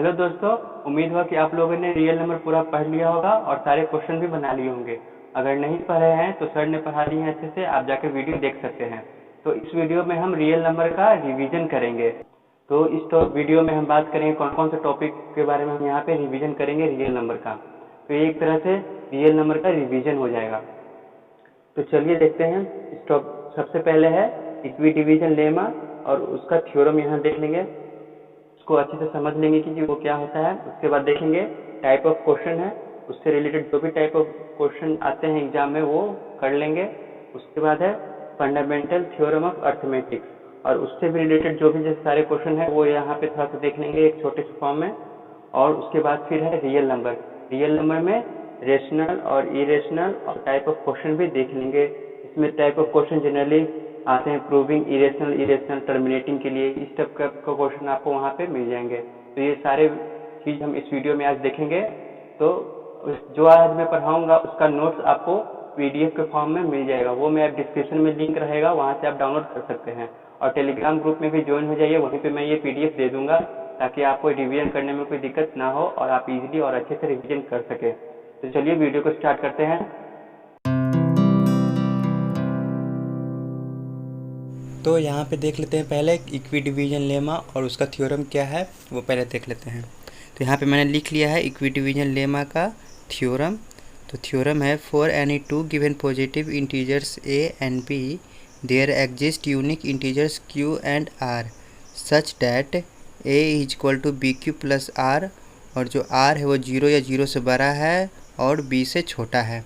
Hello दोस्तों। उम्मीद हुआ कि आप लोगों ने रियल नंबर पूरा पढ़ लिया होगा और सारे क्वेश्चन भी बना लिए होंगे। अगर नहीं पढ़े हैं तो सर ने पढ़ा दिए हैं अच्छे से, आप जाके वीडियो देख सकते हैं। तो इस वीडियो में हम रियल नंबर का रिवीजन करेंगे। तो इस वीडियो में हम बात करेंगे कौन कौन से टॉपिक के बारे में हम यहाँ पे रिवीजन करेंगे रियल नंबर का। तो ये एक तरह से रियल नंबर का रिवीजन हो जाएगा। तो चलिए देखते हैं। सबसे पहले है इक्वी डिवीजन लेमा और उसका थ्योरम यहाँ देख लेंगे। उसको अच्छे से समझ लेंगे कि वो क्या होता है। उसके बाद देखेंगे टाइप ऑफ क्वेश्चन है, उससे रिलेटेड जो भी टाइप ऑफ क्वेश्चन आते हैं एग्जाम में वो कर लेंगे। उसके बाद है फंडामेंटल थ्योरम ऑफ अर्थमेटिक्स और उससे भी रिलेटेड जो भी जैसे सारे क्वेश्चन है वो यहाँ पे थोड़ा सा देख लेंगे एक छोटे से फॉर्म में। और उसके बाद फिर है रियल नंबर। रियल नंबर में रेशनल और इरेशनल और टाइप ऑफ क्वेश्चन भी देख लेंगे। इसमें टाइप ऑफ क्वेश्चन जनरली आते हैं प्रूविंग इरेशनल, इरेशनल, टर्मिनेटिंग के लिए। इस टाइप का क्वेश्चन आपको वहाँ पे मिल जाएंगे। तो ये सारे चीज़ हम इस वीडियो में आज देखेंगे। तो जो आज मैं पढ़ाऊँगा उसका नोट्स आपको पीडीएफ के फॉर्म में मिल जाएगा। वो मैं डिस्क्रिप्शन में लिंक रहेगा, वहाँ से आप डाउनलोड कर सकते हैं। और टेलीग्राम ग्रुप में भी ज्वाइन हो जाइए, वहीं पे मैं ये पीडीएफ दे दूंगा ताकि आपको रिवीजन करने में कोई दिक्कत ना हो और आप इजीली और अच्छे से रिवीजन कर सकें। तो चलिए वीडियो को स्टार्ट करते हैं। तो यहाँ पे देख लेते हैं पहले इक्वी डिवीजन लेमा और उसका थ्योरम क्या है वो पहले देख लेते हैं। तो यहाँ पे मैंने लिख लिया है इक्वी डिवीजन लेमा का थ्योरम। तो थ्योरम है for any two given positive integers A and B there exist unique integers Q and R such that A is equal to B Q plus R, और जो आर है वो 0 या 0 से बड़ा है और बी से छोटा है।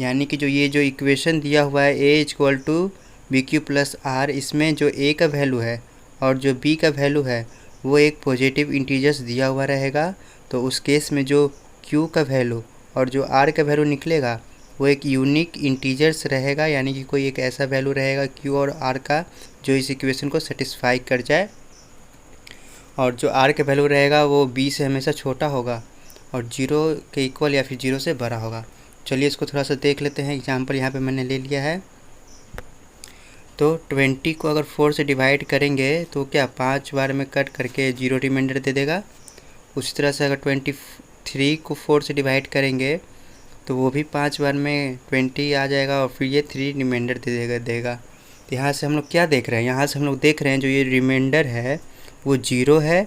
यानी कि जो इक्वेशन दिया हुआ है A is equal to B Q plus R, इसमें जो ए का वैल्यू है और जो बी का वैल्यू है वो एक पॉजिटिव इंटीजर्स दिया हुआ रहेगा। तो उस केस में जो क्यू का वैल्यू और जो आर का वैल्यू निकलेगा वो एक यूनिक इंटीजर्स रहेगा, यानी कि कोई एक ऐसा वैल्यू रहेगा क्यू और आर का जो इस इक्वेशन को सेटिस्फाई कर जाए। और जो आर का वैल्यू रहेगा वो बी से हमेशा छोटा होगा और 0 के इक्वल या फिर 0 से बड़ा होगा। चलिए इसको थोड़ा सा देख लेते हैं। एग्जाम्पल यहाँ पे मैंने ले लिया है। तो 20 को अगर 4 से डिवाइड करेंगे तो क्या 5 बार में कट करके 0 रिमाइंडर दे देगा। उसी तरह से अगर 23 को 4 से डिवाइड करेंगे तो वो भी 5 बार में 20 आ जाएगा और फिर ये 3 रिमाइंडर देगा। तो यहाँ से हम लोग क्या देख रहे हैं, यहाँ से हम लोग देख रहे हैं जो ये रिमाइंडर है वो 0 है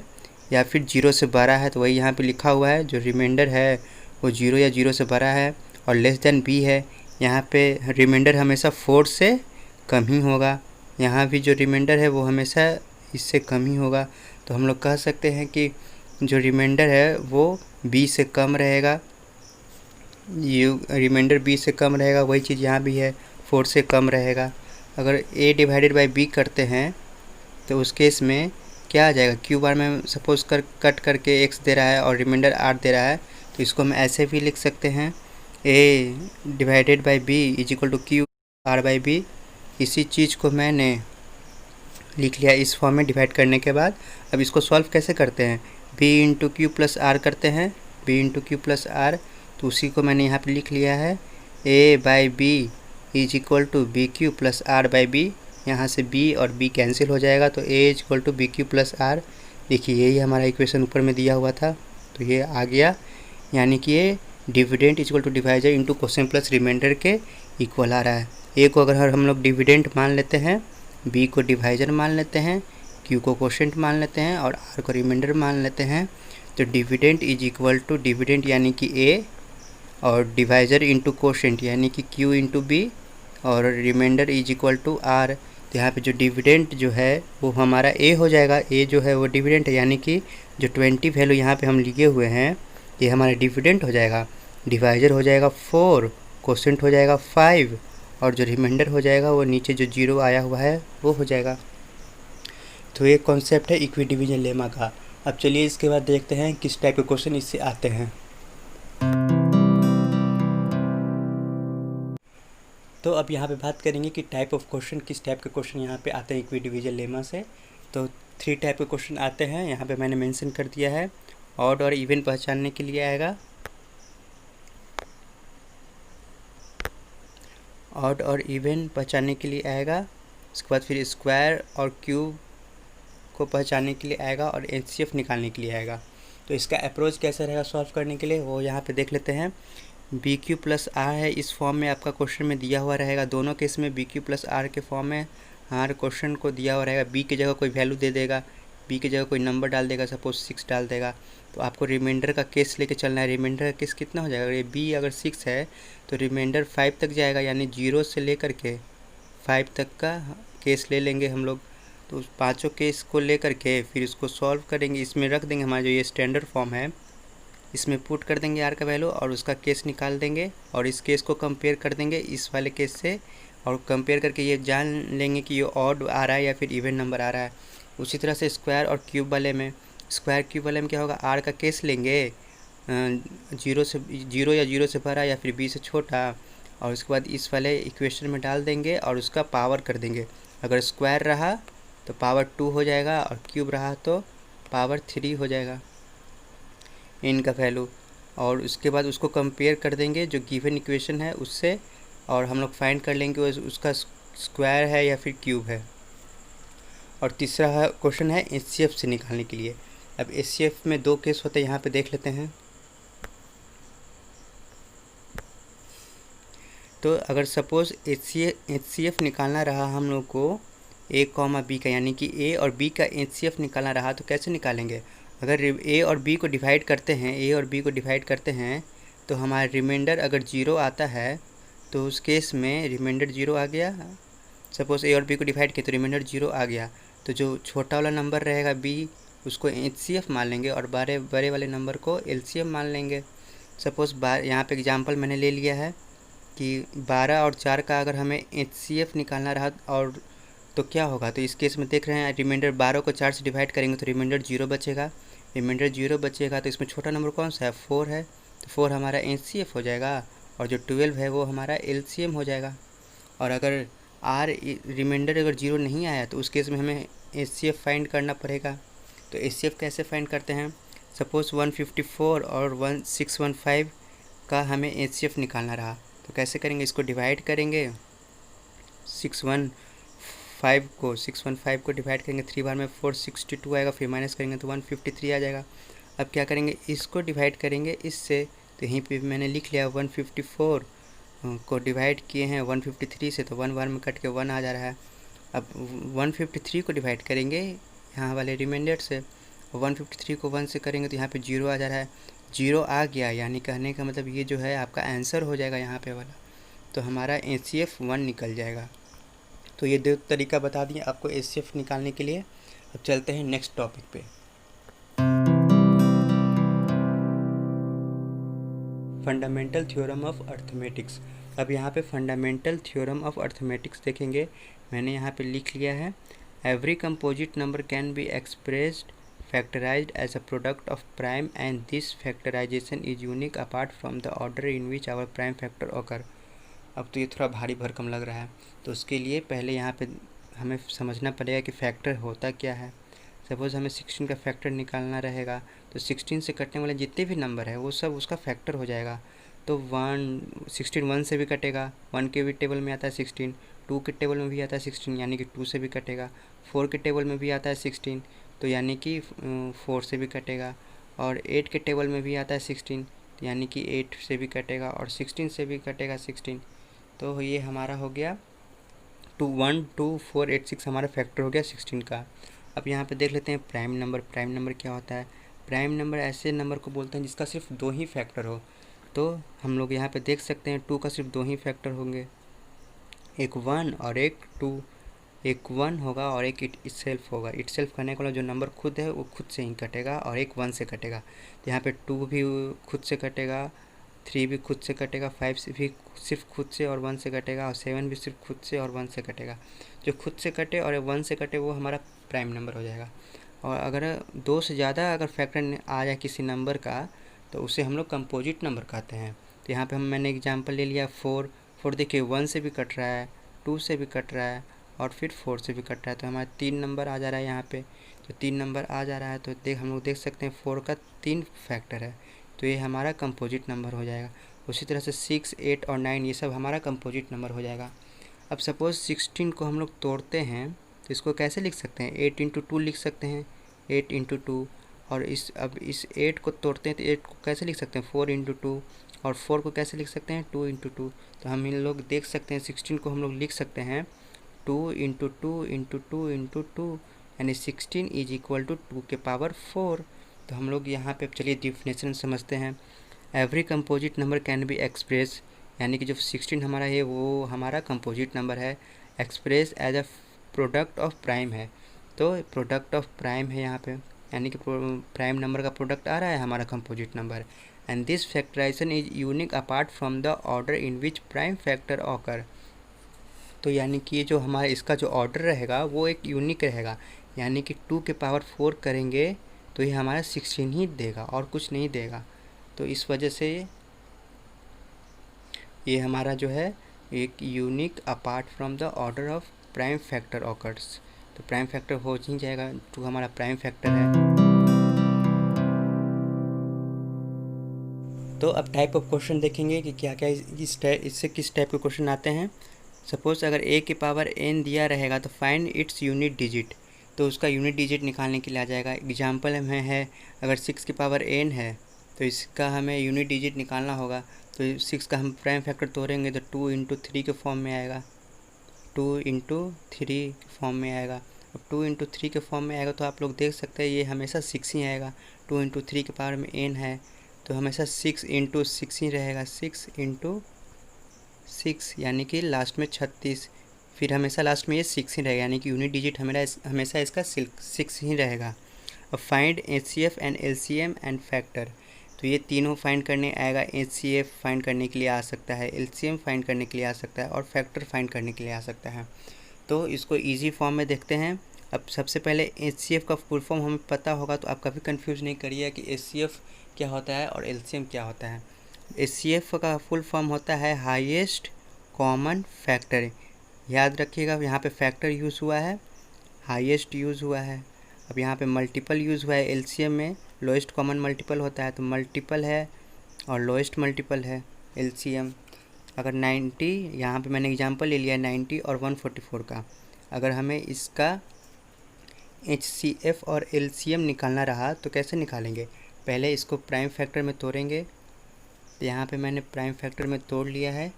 या फिर 0 से बड़ा है। तो वही यहाँ पे लिखा हुआ है, जो रिमाइंडर है वो 0 या 0 से बड़ा है और लेस देन बी है। यहाँ पे रिमाइंडर हमेशा 4 से कम ही होगा। यहाँ भी जो रिमाइंडर है वो हमेशा इससे कम ही होगा। तो हम लोग कह सकते हैं कि जो रिमाइंडर है वो बी से कम रहेगा। ये रिमाइंडर बी से कम रहेगा, वही चीज़ यहाँ भी है, 4 से कम रहेगा। अगर a डिवाइडेड बाई b करते हैं तो उस केस में क्या आ जाएगा, क्यू बार में सपोज कट करके x दे रहा है और रिमाइंडर 8 दे रहा है। तो इसको हम ऐसे भी लिख सकते हैं a divided by b is equal to Q R by B. इसी चीज़ को मैंने लिख लिया इस फॉर्म में डिवाइड करने के बाद। अब इसको सॉल्व कैसे करते हैं, b into Q plus R करते हैं, b into Q plus R. तो उसी को मैंने यहाँ पे लिख लिया है a by B is equal to B Q plus R by B. यहाँ से b और b कैंसिल हो जाएगा तो a is equal to B Q plus R. देखिए यही हमारा इक्वेशन ऊपर में दिया हुआ था, तो ये आ गया। यानी कि ये dividend is equal to divisor into question plus remainder के इक्वल आ रहा है। ए को अगर हम लोग डिविडेंट मान लेते हैं, बी को डिवाइजर मान लेते हैं, क्यू को क्वोशेंट मान लेते हैं और आर को रिमाइंडर मान लेते हैं। तो dividend is equal to dividend यानी कि ए और डिवाइजर इंटू क्वोशेंट यानी कि क्यू इंटू बी और remainder is equal to R. तो यहाँ पे जो डिविडेंट जो है वो हमारा ए हो जाएगा। ए जो है वो डिविडेंट है, यानी कि जो 20 वैल्यू यहाँ पे हम लिए हुए हैं ये हमारा डिविडेंट हो जाएगा। डिवाइजर हो जाएगा 4, क्वोशेंट हो जाएगा 5 और जो रिमाइंडर हो जाएगा वो नीचे जो 0 आया हुआ है वो हो जाएगा। तो ये कॉन्सेप्ट है इक्वी डिवीजन लेमा का। अब चलिए इसके बाद देखते हैं किस टाइप के क्वेश्चन इससे आते हैं। तो अब यहाँ पे बात करेंगे कि टाइप ऑफ क्वेश्चन, किस टाइप के क्वेश्चन यहाँ पे आते हैं इक्वी डिवीजन लेमा से। तो 3 टाइप के क्वेश्चन आते हैं, यहाँ पे मैंने मेंशन कर दिया है। ऑड और इवन पहचानने के लिए आएगा, ऑड और इवन पहचानने के लिए आएगा। उसके बाद फिर स्क्वायर और क्यूब को पहचानने के लिए आएगा और एचसीएफ निकालने के लिए आएगा। तो इसका अप्रोच कैसा रहेगा सॉल्व करने के लिए वो यहाँ पे देख लेते हैं। बी क्यू प्लस आर है, इस फॉर्म में आपका क्वेश्चन में दिया हुआ रहेगा। दोनों केस में बी क्यू प्लस आर के फॉर्म में हमारे क्वेश्चन को दिया हुआ रहेगा। बी की जगह कोई वैल्यू दे देगा, बी की जगह कोई नंबर डाल देगा, सपोज 6 डाल देगा। तो आपको रिमाइंडर का केस लेके चलना है। रिमाइंडर का केस कितना हो जाएगा, ये बी अगर 6 है तो रिमाइंडर 5 तक जाएगा, यानी 0 से लेकर के 5 तक का केस ले लेंगे हम लोग। तो उस पाँचों केस को लेकर के फिर इसको सॉल्व करेंगे। इसमें रख देंगे हमारा जो ये स्टैंडर्ड फॉर्म है, इसमें पुट कर देंगे आर का वैल्यू और उसका केस निकाल देंगे और इस केस को कंपेयर कर देंगे इस वाले केस से, और कंपेयर करके ये जान लेंगे कि ये ऑड आ रहा है या फिर इवन नंबर आ रहा है। उसी तरह से स्क्वायर और क्यूब वाले में, स्क्वायर क्यूब वाले में क्या होगा, आर का केस लेंगे 0 या 0 से बड़ा या फिर बी से छोटा, और उसके बाद इस वाले इक्वेशन में डाल देंगे और उसका पावर कर देंगे। अगर स्क्वायर रहा तो पावर 2 हो जाएगा और क्यूब रहा तो पावर 3 हो जाएगा इनका वैल्यू। और उसके बाद उसको कंपेयर कर देंगे जो गिवन इक्वेशन है उससे, और हम लोग फाइंड कर लेंगे उसका स्क्वायर है या फिर क्यूब है। और तीसरा क्वेश्चन है एचसीएफ से निकालने के लिए। अब एचसीएफ में 2 केस होते हैं, यहाँ पे देख लेते हैं। तो अगर सपोज एचसीएफ निकालना रहा हम लोग को ए कॉमा बी का, यानी कि ए और बी का एचसीएफ निकालना रहा तो कैसे निकालेंगे। अगर ए और बी को डिवाइड करते हैं, ए और बी को डिवाइड करते हैं तो हमारा रिमाइंडर अगर 0 आता है तो उस केस में रिमाइंडर 0 आ गया। सपोज ए और बी को डिवाइड किया तो रिमाइंडर 0 आ गया, तो जो छोटा वाला नंबर रहेगा बी उसको एचसीएफ मान लेंगे और बड़े वाले नंबर को एलसीएम मान लेंगे। सपोज यहाँ पे एग्जांपल मैंने ले लिया है कि 12 और 4 का अगर हमें एचसीएफ निकालना रहा और तो क्या होगा। तो इस केस में देख रहे हैं रिमाइंडर 12 को 4 से डिवाइड करेंगे तो रिमाइंडर 0 बचेगा। रिमाइंडर 0 बचेगा तो इसमें छोटा नंबर कौन सा है, 4 है, तो 4 हमारा एचसीएफ हो जाएगा और जो 12 है वो हमारा एलसीएम हो जाएगा। और अगर रिमाइंडर अगर 0 नहीं आया तो उस केस में हमें एचसीएफ फाइंड करना पड़ेगा। तो एचसीएफ कैसे फाइंड करते हैं, सपोज 154 और 615 का हमें एचसीएफ निकालना रहा तो कैसे करेंगे, इसको डिवाइड करेंगे 615 को डिवाइड करेंगे 3 बार में 462 आएगा, फिर माइनस करेंगे तो 153 आ जाएगा। अब क्या करेंगे, इसको डिवाइड करेंगे इससे, तो यहीं पे मैंने लिख लिया 154 को डिवाइड किए हैं 153 से, तो 1 बार में कट के 1 आ जा रहा है। अब 153 को डिवाइड करेंगे यहाँ वाले रिमाइंडर से, 153 को 1 से करेंगे तो यहाँ पे 0 आ जा रहा है। 0 आ गया यानी कहने का मतलब ये जो है आपका आंसर हो जाएगा यहाँ पे वाला, तो हमारा एचसीएफ 1 निकल जाएगा। तो ये 2 तरीका बता दिए आपको एचसीएफ निकालने के लिए। अब चलते हैं नेक्स्ट टॉपिक पे। Fundamental theorem of arithmetics. अब यहाँ पे फंडामेंटल थ्योरम ऑफ अर्थमेटिक्स देखेंगे। मैंने यहाँ पे लिख लिया है, every composite number can be expressed factorized as a product of prime and this factorization is unique apart from the order in which our prime factor occur। अब तो ये थोड़ा भारी भरकम लग रहा है, तो उसके लिए पहले यहाँ पे हमें समझना पड़ेगा कि फैक्टर होता क्या है। सपोज़ हमें 16 का फैक्टर निकालना रहेगा तो 16 से कटने वाले जितने भी नंबर है वो सब उसका फैक्टर हो जाएगा। तो 16 1 से भी कटेगा, 1 के भी टेबल में आता है 16, 2 के टेबल में भी आता है 16 यानी कि 2 से भी कटेगा, 4 के टेबल में भी आता है 16 तो यानी कि 4 से भी कटेगा, और 8 के टेबल में भी आता है 16 यानी कि 8 से भी कटेगा, और 16 से भी कटेगा 16। तो ये हमारा हो गया 2 1 2 4 8 6 हमारा फैक्टर हो गया 16 का। अब यहाँ पे देख लेते हैं प्राइम नंबर। प्राइम नंबर क्या होता है, प्राइम नंबर ऐसे नंबर को बोलते हैं जिसका सिर्फ 2 ही फैक्टर हो। तो हम लोग यहाँ पे देख सकते हैं 2 का सिर्फ 2 ही फैक्टर होंगे, एक 1 और एक 2। एक 1 होगा और एक इटसेल्फ होगा। इटसेल्फ करने वाला जो नंबर खुद है वो खुद से ही कटेगा और एक 1 से कटेगा। तो यहाँ पे 2 भी खुद से कटेगा, 3 भी खुद से कटेगा, 5 से भी सिर्फ खुद से और 1 से कटेगा, और 7 भी सिर्फ खुद से और 1 से कटेगा। जो खुद से कटे और 1 से कटे वो हमारा प्राइम नंबर हो जाएगा। और अगर 2 से ज़्यादा अगर फैक्टर आ जाए किसी नंबर का तो उसे हम लोग कंपोजिट नंबर कहते हैं। तो यहाँ पे मैंने एग्जांपल ले लिया 4 देखिए 1 से भी कट रहा है, 2 से भी कट रहा है और फिर 4 से भी कट रहा है, तो हमारा 3 नंबर आ जा रहा है यहाँ पे। तो 3 नंबर आ जा रहा है तो हम लोग देख सकते हैं 4 का 3 फैक्टर है, तो ये हमारा कंपोजिट नंबर हो जाएगा। उसी तरह से 6 8 और 9 ये सब हमारा कंपोजिट नंबर हो जाएगा। अब सपोज़ 16 को हम लोग तोड़ते हैं तो इसको कैसे लिख सकते हैं, 8 × 2 लिख सकते हैं, 8 × 2, और अब इस 8 को तोड़ते हैं तो 8 को कैसे लिख सकते हैं 4 इंटू 2, और 4 को कैसे लिख सकते हैं 2 इंटू 2। तो हम इन लोग देख सकते हैं 16 को हम लोग लिख सकते हैं 2 इंटू 2 इंटू 2 इंटू 2, यानी 16 इज इक्वल टू 2 के पावर 4। तो हम लोग यहाँ पे चलिए डिफिनेशन समझते हैं। Every composite number can be express, यानी कि जो 16 हमारा है वो हमारा कंपोजिट नंबर है, express as a product of prime है। तो प्रोडक्ट ऑफ प्राइम है यहाँ पे, यानी कि प्राइम नंबर का प्रोडक्ट आ रहा है हमारा composite number. And this factorization is unique apart from the order in which prime factor occur. तो यानी कि ये जो हमारा इसका जो ऑर्डर रहेगा वो एक यूनिक रहेगा, यानी कि 2 के पावर 4 करेंगे तो ये हमारा 16 ही देगा और कुछ नहीं देगा। तो इस वजह से ये हमारा जो है एक unique apart from the order of prime factor occurs. तो प्राइम फैक्टर हो ही जाएगा, 2 हमारा प्राइम फैक्टर है। तो अब टाइप ऑफ क्वेश्चन देखेंगे कि क्या क्या इससे किस टाइप के क्वेश्चन आते हैं। सपोज अगर a की पावर n दिया रहेगा तो फाइंड इट्स यूनिट डिजिट, तो उसका यूनिट डिजिट निकालने के लिए आ जाएगा। एग्जाम्पल में है अगर 6 की पावर n है तो इसका हमें यूनिट डिजिट निकालना होगा। तो 6 का हम प्राइम फैक्टर तोड़ेंगे तो 2 इंटू 3 के फॉर्म में आएगा, 2 इंटू 3 के फॉर्म में आएगा। अब 2 इंटू 3 के फॉर्म में आएगा तो आप लोग देख सकते हैं ये हमेशा 6 ही आएगा। 2 इंटू 3 के पावर में n है तो हमेशा 6 इंटू 6 ही रहेगा, 6 इंटू 6 यानी कि लास्ट में 36, फिर हमेशा लास्ट में ये 6 ही रहेगा, यानी कि यूनिट डिजिट हमेशा इसका 6 ही रहेगा। अब find HCF and LCM and factor, तो ये तीनों फाइंड करने आएगा। HCF फाइंड करने के लिए आ सकता है, LCM फाइंड करने के लिए आ सकता है और फैक्टर फाइंड करने के लिए आ सकता है। तो इसको ईजी फॉर्म में देखते हैं। अब सबसे पहले HCF का फुल फॉर्म हमें पता होगा तो आप कभी कंफ्यूज नहीं करिए कि HCF क्या होता है और LCM क्या होता है। HCF का फुल फॉर्म होता है हाईएस्ट कॉमन फैक्टर। याद रखिएगा यहाँ पे फैक्टर यूज़ हुआ है, हाईएस्ट यूज़ हुआ है। अब यहाँ पे मल्टीपल यूज़ हुआ है, LCM में लोएस्ट कॉमन मल्टीपल होता है तो मल्टीपल है और लोएस्ट मल्टीपल है LCM। अगर 90, यहाँ पे मैंने एग्जांपल ले लिया 90 और 144 का, अगर हमें इसका HCF और LCM निकालना रहा तो कैसे निकालेंगे, पहले इसको प्राइम फैक्टर में तोड़ेंगे। तो यहाँ पे मैंने प्राइम फैक्टर में तोड़ लिया है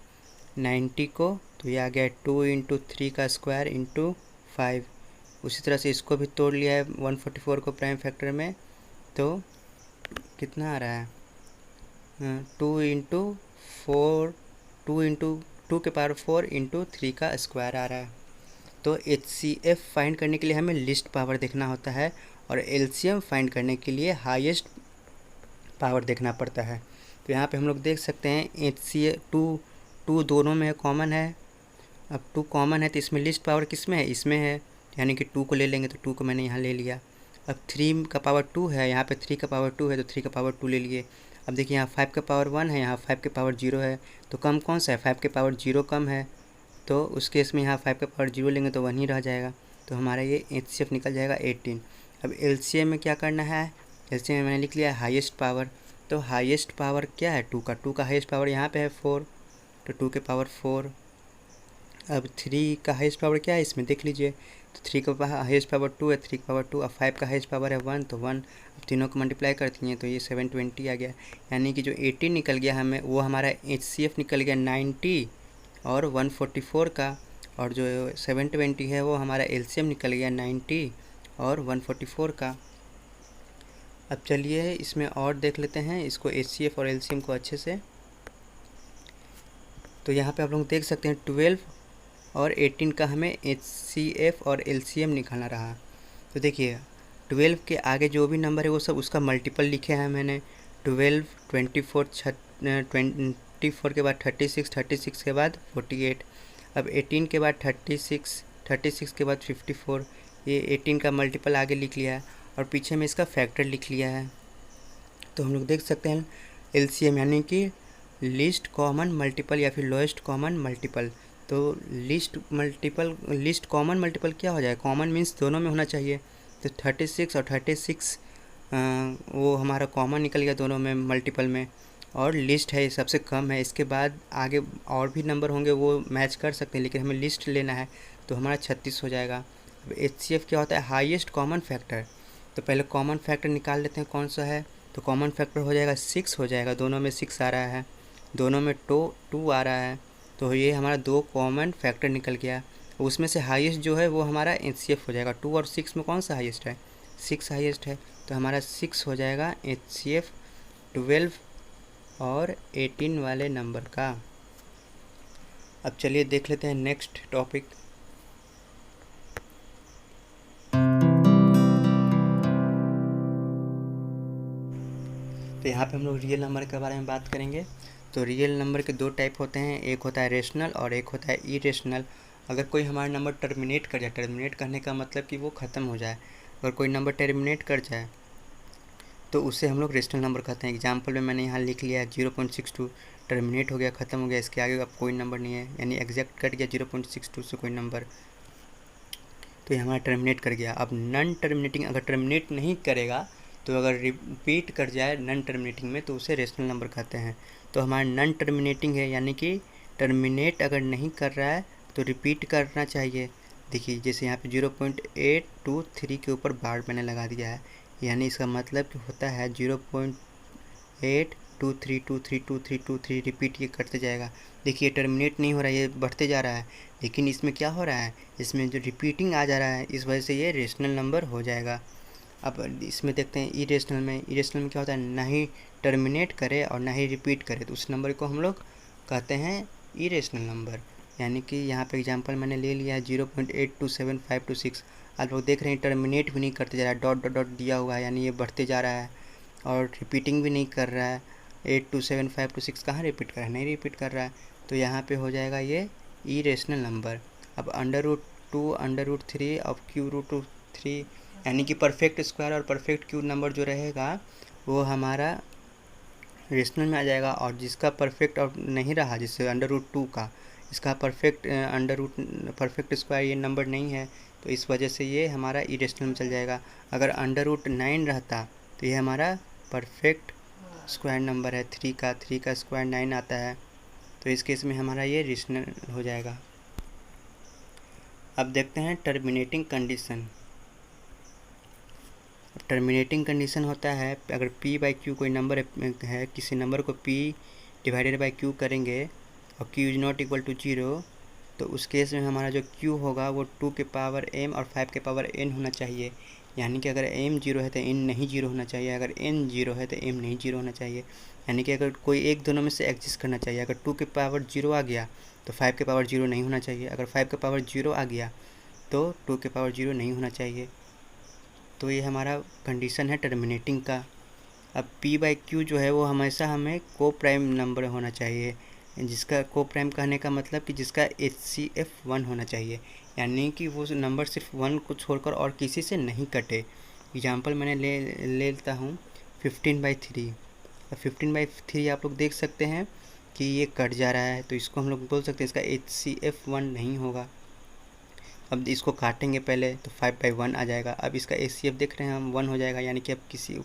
90 को, तो ये आ गया 2 इंटू 3 का स्क्वायर इंटू 5। उसी तरह से इसको भी तोड़ लिया है 144 को प्राइम फैक्टर में, तो कितना आ रहा है 2 इंटू 4, 2 इंटू 2 के पावर 4 इंटू 3 का स्क्वायर आ रहा है। तो HCF फाइंड करने के लिए हमें लिस्ट पावर देखना होता है और LCM फाइंड करने के लिए हाईएस्ट पावर देखना पड़ता है। तो यहाँ पे हम लोग देख सकते हैं HCF 2 दोनों में कॉमन है। अब 2 कॉमन है तो इसमें लिस्ट पावर किस में है, इसमें है, यानी कि 2 को ले लेंगे तो 2 को मैंने यहाँ ले लिया। अब 3 का पावर 2 है, यहाँ पे 3 का पावर 2 है तो 3 का पावर 2 ले लिए। अब देखिए यहाँ 5 का पावर 1 है, यहाँ 5 के पावर 0 है, तो कम कौन सा है, 5 के पावर 0 कम है, तो उस केस में यहाँ 5 का पावर 0 लेंगे तो 1 ही रह जाएगा। तो हमारा ये HCF निकल जाएगा 18। अब LCM में क्या करना है, LCM में मैंने लिख लिया है हाईएस्ट पावर। तो हाईएस्ट पावर क्या है 2 का, 2 का हाईएस्ट पावर यहाँ पे है 4, तो 2 के पावर 4। अब 3 का हाईएस्ट पावर क्या है इसमें देख लीजिए, तो 3 का हाईएस्ट पावर 2 है, 3 का पावर 2। अब 5 का हाईएस्ट पावर है 1, तो 1। अब तीनों को मल्टीप्लाई करती हैं तो ये 720 आ गया, यानी कि जो 18 निकल गया हमें वो हमारा HCF निकल गया 90 और 144 का, और जो 720 है वो हमारा LCM निकल गया 90 और 144 का। अब चलिए इसमें और देख लेते हैं इसको HCF और LCM को अच्छे से। तो यहाँ पे आप लोग देख सकते हैं 12 और 18 का हमें HCF और LCM निकालना रहा। तो देखिए 12 के आगे जो भी नंबर है वो सब उसका मल्टीपल लिखे हैं मैंने। 12, 24 के बाद 36, 36 के बाद 48। अब 18 के बाद 36, 36 के बाद 54, ये 18 का मल्टीपल आगे लिख लिया है और पीछे में इसका फैक्टर लिख लिया है। तो हम लोग देख सकते हैं LCM यानी कि लिस्ट कॉमन मल्टीपल या फिर लोएस्ट कॉमन मल्टीपल। तो लिस्ट कॉमन मल्टीपल क्या हो जाए, कॉमन मीन्स दोनों में होना चाहिए। तो 36 और 36 वो हमारा कॉमन निकल गया दोनों में मल्टीपल में, और लिस्ट है सबसे कम है। इसके बाद आगे और भी नंबर होंगे वो मैच कर सकते हैं, लेकिन हमें लिस्ट लेना है तो हमारा 36 हो जाएगा। अब HCF क्या होता है, हाईएस्ट कॉमन फैक्टर। तो पहले कॉमन फैक्टर निकाल लेते हैं कौन सा है। तो कॉमन फैक्टर हो जाएगा 6 हो जाएगा, दोनों में 6 आ रहा है, दोनों में 2 आ रहा है। तो ये हमारा 2 कॉमन फैक्टर निकल गया। उसमें से हाईएस्ट जो है वो हमारा HCF हो जाएगा। 2 और 6 में कौन सा हाईएस्ट है? 6 हाईएस्ट है, तो हमारा 6 हो जाएगा HCF 12 और 18 वाले नंबर का। अब चलिए देख लेते हैं नेक्स्ट टॉपिक। तो यहाँ पे हम लोग रियल नंबर के बारे में बात करेंगे। तो रियल नंबर के 2 टाइप होते हैं, एक होता है रेशनल और एक होता है इरेशनल। अगर कोई हमारा नंबर टर्मिनेट कर जाए, टर्मिनेट करने का मतलब कि वो ख़त्म हो जाए, अगर कोई नंबर टर्मिनेट कर जाए तो उसे हम लोग रेशनल नंबर कहते हैं। एग्जाम्पल में मैंने यहाँ लिख लिया है 0.62 टर्मिनेट हो गया, ख़त्म हो गया, इसके आगे अब कोई नंबर नहीं है, यानी एग्जैक्ट कट गया 0.62 से कोई नंबर, तो ये हमारा टर्मिनेट कर गया। अब नॉन टर्मिनेटिंग अगर टर्मिनेट नहीं करेगा, तो अगर रिपीट कर जाए नॉन टर्मिनेटिंग में, तो उसे रेशनल नंबर कहते हैं। तो हमारा नॉन टर्मिनेटिंग है, यानी कि टर्मिनेट अगर नहीं कर रहा है तो रिपीट करना चाहिए। देखिए जैसे यहाँ पे 0.823 के ऊपर बार मैंने लगा दिया है, यानी इसका मतलब होता है 0.823232323 रिपीट ये करते जाएगा। देखिए टर्मिनेट नहीं हो रहा है, ये बढ़ते जा रहा है, लेकिन इसमें क्या हो रहा है, इसमें जो रिपीटिंग आ जा रहा है, इस वजह से ये रेशनल नंबर हो जाएगा। अब इसमें देखते हैं इरेशनल में। इरेशनल में क्या होता है, ना ही टर्मिनेट करे और ना ही रिपीट करे, तो उस नंबर को हम लोग कहते हैं इरेशनल नंबर। यानी कि यहाँ पे एग्जांपल मैंने ले लिया है 0.827526। आप लोग देख रहे हैं टर्मिनेट भी नहीं करते जा रहा है, डॉट डॉट डॉट दिया हुआ है, यानी ये बढ़ते जा रहा है, और रिपीटिंग भी नहीं कर रहा है। 827526 कहाँ रिपीट कर रहा है, नहीं रिपीट कर रहा है, तो यहाँ पे हो जाएगा ये इरेशनल नंबर। अब √2 √3 और √3, यानी कि परफेक्ट स्क्वायर और परफेक्ट क्यूब नंबर जो रहेगा वो हमारा रेशनल में आ जाएगा, और जिसका परफेक्ट और नहीं रहा, जिससे √2 का, इसका परफेक्ट स्क्वायर ये नंबर नहीं है, तो इस वजह से ये हमारा इरेशनल में चल जाएगा। अगर √9 रहता तो ये हमारा परफेक्ट स्क्वायर नंबर है, 3 का स्क्वायर 9 आता है, तो इस केस में हमारा ये रेशनल हो जाएगा। अब देखते हैं टर्मिनेटिंग कंडीशन। टर्मिनेटिंग कंडीशन होता है अगर p/q कोई नंबर है, किसी नंबर को p डिवाइडेड बाई q करेंगे और q is not equal to 0, तो उस केस में हमारा जो q होगा वो 2 के पावर m और 5 के पावर n होना चाहिए। यानी कि अगर m 0 है तो n नहीं 0 होना चाहिए, अगर n 0 है तो m नहीं 0 होना चाहिए। यानी कि अगर कोई एक दोनों में से एग्जिस्ट करना चाहिए। अगर 2 के पावर 0 आ गया तो 5 के पावर 0 नहीं होना चाहिए, अगर 5 के पावर 0 आ गया तो 2 के पावर 0 नहीं होना चाहिए। तो ये हमारा कंडीशन है टर्मिनेटिंग का। अब p/q जो है वो हमेशा हमें को प्राइम नंबर होना चाहिए, जिसका को प्राइम कहने का मतलब कि जिसका HCF 1 होना चाहिए, यानी कि वो नंबर सिर्फ 1 को छोड़कर और किसी से नहीं कटे। एग्जांपल मैंने ले लेता हूँ 15/3। अब 15/3 आप लोग देख सकते हैं कि ये कट जा रहा है, तो इसको हम लोग बोल सकते हैं इसका HCF 1 नहीं होगा। अब इसको काटेंगे पहले तो 5/1 आ जाएगा। अब इसका HCF देख रहे हैं हम 1 हो जाएगा, यानी कि अब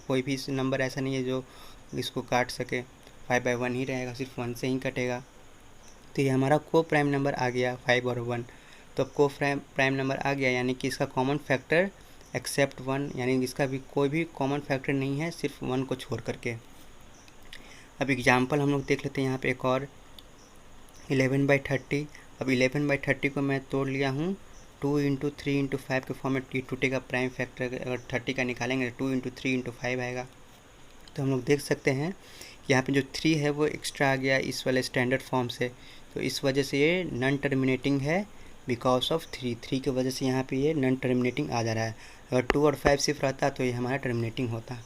कोई भी नंबर ऐसा नहीं है जो इसको काट सके, 5/1 ही रहेगा, सिर्फ 1 से ही कटेगा। तो ये हमारा को प्राइम नंबर आ गया 5 और 1। तो अब को प्राइम नंबर आ गया, यानी कि इसका कॉमन फैक्टर एक्सेप्ट 1, यानी इसका भी कोई भी कॉमन फैक्टर नहीं है सिर्फ 1 को छोड़ करके। अब एग्जाम्पल हम लोग देख लेते हैं यहाँ पे एक और 11/30। अब 11/30 को मैं तोड़ लिया हूँ 2 × 3 × 5 के फॉर्म में, टूटे का प्राइम फैक्टर अगर 30 का निकालेंगे 2 × 3 × 5 आएगा। तो हम लोग देख सकते हैं कि यहाँ पे जो 3 है वो एक्स्ट्रा आ गया इस वाले स्टैंडर्ड फॉर्म से, तो इस वजह से ये नॉन टर्मिनेटिंग है बिकॉज ऑफ 3 की वजह से यहाँ पे ये नॉन टर्मिनेटिंग आ जा रहा है। अगर 2 और 5 सिर्फ रहता तो ये हमारा टर्मिनेटिंग होता,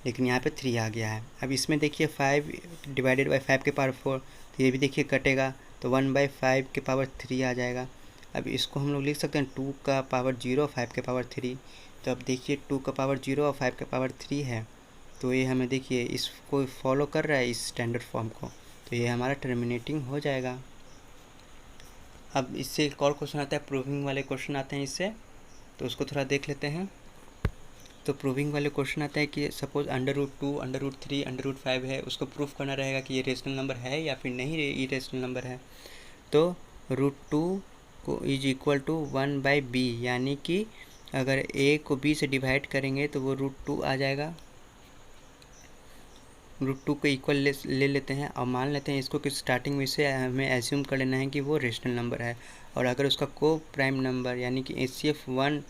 लेकिन यहाँ पे 3 आ गया है। अब इसमें देखिए 5 डिवाइडेड बाई 5 के पावर 4, तो ये भी देखिए कटेगा, तो 1/5 के पावर 3 आ जाएगा। अब इसको हम लोग लिख सकते हैं 2 का पावर 0 और 5 के पावर 3। तो अब देखिए 2 का पावर 0 और 5 के पावर 3 है, तो ये हमें देखिए इसको फॉलो कर रहा है इस स्टैंडर्ड फॉर्म को, तो ये हमारा टर्मिनेटिंग हो जाएगा। अब इससे एक और क्वेश्चन आता है, प्रूविंग वाले क्वेश्चन आते हैं इससे, तो उसको थोड़ा देख लेते हैं। तो प्रूविंग वाले क्वेश्चन आता है कि सपोज √2 √3 √5 है, उसको प्रूफ करना रहेगा कि ये रेशनल नंबर है या फिर नहीं इरेशनल नंबर है। तो √2 को इज इक्वल टू 1/b, यानी कि अगर a को b से डिवाइड करेंगे तो वो √2 आ जाएगा। √2 को इक्वल ले लेते हैं और मान लेते हैं इसको कि स्टार्टिंग में से हमें एज्यूम कर लेना है कि वो रेशनल नंबर है। और अगर उसका को प्राइम नंबर यानी कि HCF 1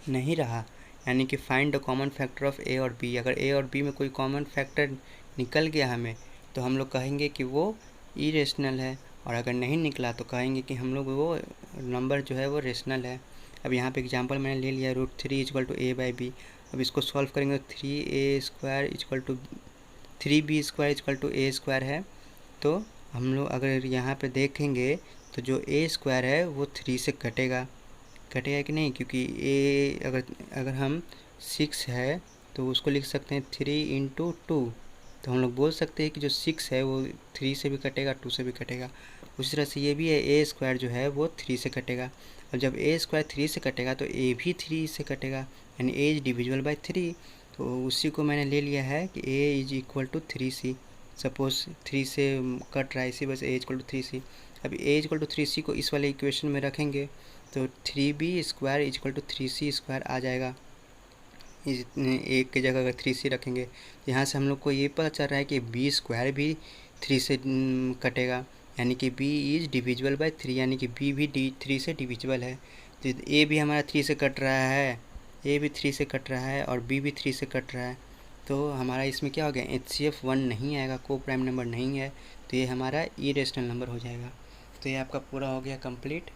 नहीं रहा, यानी कि find the common factor of a और b, अगर a और b में कोई कॉमन फैक्टर निकल गया हमें तो हम लोग कहेंगे कि वो इरेशनल है, और अगर नहीं निकला तो कहेंगे कि हम लोग वो नंबर जो है वो रेशनल है। अब यहाँ पे एग्जांपल मैंने ले लिया √3 = a/b। अब इसको सॉल्व करेंगे तो 3a² = 3b² = a² है। तो हम लोग अगर यहाँ पे देखेंगे तो जो a² है वो 3 से कटेगा कि नहीं, क्योंकि a अगर हम 6 है तो उसको लिख सकते हैं 3 × 2। तो हम लोग बोल सकते हैं कि जो 6 है वो 3 से भी कटेगा, 2 से भी कटेगा। उसी तरह से ये भी है, a² जो है वो 3 से कटेगा। और जब a² 3 से कटेगा तो a भी 3 से कटेगा, यानी a इज डिविजिबल बाय 3। तो उसी को मैंने ले लिया है कि a = 3c। सपोज 3 से कट रहा है इसी वजह से a = 3c। अभी a = 3c को इस वाले इक्वेशन में रखेंगे तो 3b² = 3c² आ जाएगा। इस एक की जगह अगर 3c रखेंगे तो यहाँ से हम लोग को ये पता चल रहा है कि b² भी 3 से कटेगा, यानी कि b इज डिविजिबल बाय 3, यानी कि b भी 3 से डिविजिबल है। तो a भी हमारा 3 से कट रहा है, a भी 3 से कट रहा है और b भी 3 से कट रहा है। तो हमारा इसमें क्या हो गया, HCF 1 नहीं आएगा, को प्राइम नंबर नहीं है, तो ये हमारा इरेशनल नंबर हो जाएगा। तो ये आपका पूरा हो गया कंप्लीट।